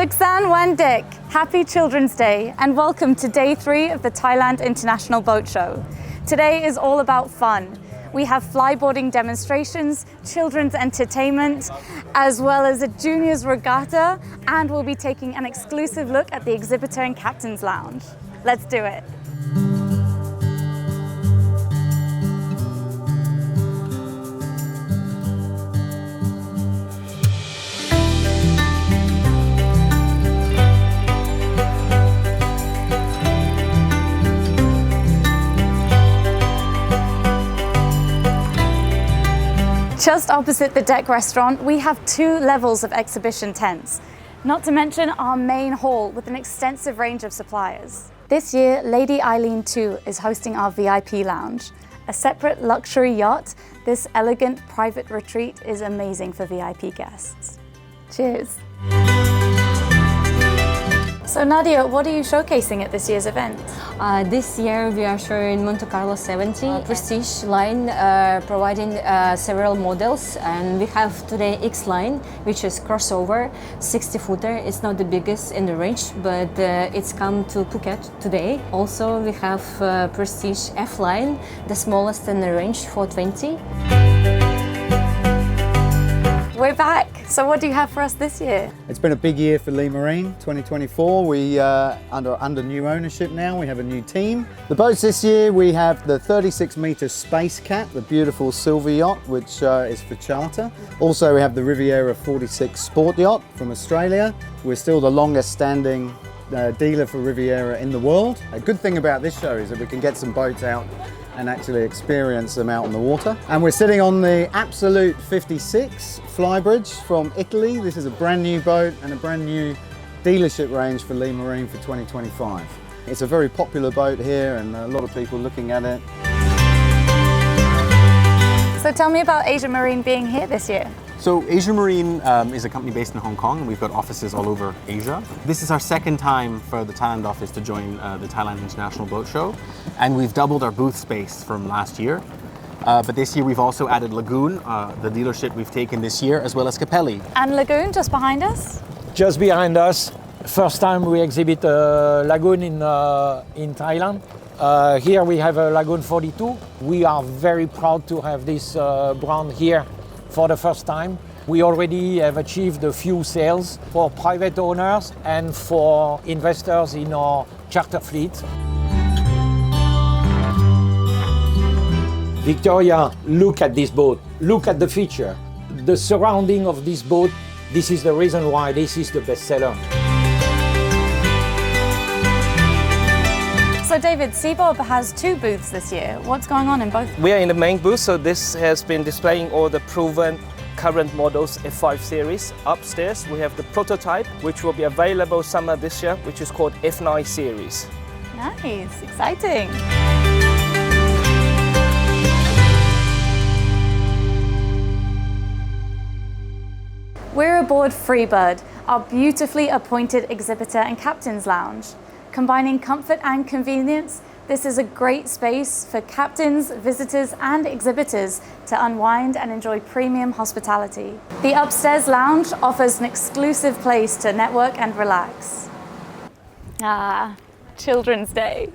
Suksan Wandek, happy Children's Day and welcome to day 3 of the Thailand International Boat Show. Today is all about fun. We have flyboarding demonstrations, children's entertainment, as well as a juniors regatta, and we'll be taking an exclusive look at the exhibitor and captain's lounge. Let's do it. Just opposite the deck restaurant, we have 2 levels of exhibition tents, not to mention our main hall with an extensive range of suppliers. This year, Lady Eileen 2 is hosting our VIP lounge. A separate luxury yacht, this elegant private retreat is amazing for VIP guests. Cheers. So Nadia, what are you showcasing at this year's event? This year we are showing Monte Carlo 70 Prestige line, providing several models, and we have today X line, which is crossover 60-footer. It's not the biggest in the range, but it's come to Phuket today. Also we have Prestige F line, the smallest in the range, 420. We're back. So what do you have for us this year? It's been a big year for Lee Marine, 2024. We under new ownership now, we have a new team. The boats this year, we have the 36-meter Space Cat, the beautiful silver yacht, which is for charter. Also, we have the Riviera 46 Sport Yacht from Australia. We're still the longest standing dealer for Riviera in the world. A good thing about this show is that we can get some boats out and actually experience them out on the water. And we're sitting on the Absolute 56 Flybridge from Italy. This is a brand new boat and a brand new dealership range for Lee Marine for 2025. It's a very popular boat here and a lot of people looking at it. So tell me about Asia Marine being here this year. So Asia Marine is a company based in Hong Kong, and we've got offices all over Asia. This is our second time for the Thailand office to join the Thailand International Boat Show, and we've doubled our booth space from last year. But this year we've also added Lagoon, the dealership we've taken this year, as well as Capelli. And Lagoon just behind us? Just behind us. First time we exhibit Lagoon in Thailand. Here we have a Lagoon 42. We are very proud to have this brand here for the first time. We already have achieved a few sales for private owners and for investors in our charter fleet. Victoria, look at this boat. Look at the feature. The surrounding of this boat, this is the reason why this is the best seller. So David, Seabob has 2 booths this year. What's going on in both? We are in the main booth, so this has been displaying all the proven current models F5 series. Upstairs we have the prototype, which will be available summer this year, which is called F9 series. Nice, exciting. We're aboard Freebird, our beautifully appointed exhibitor and captain's lounge. Combining comfort and convenience, this is a great space for captains, visitors and exhibitors to unwind and enjoy premium hospitality. The upstairs lounge offers an exclusive place to network and relax. Children's Day.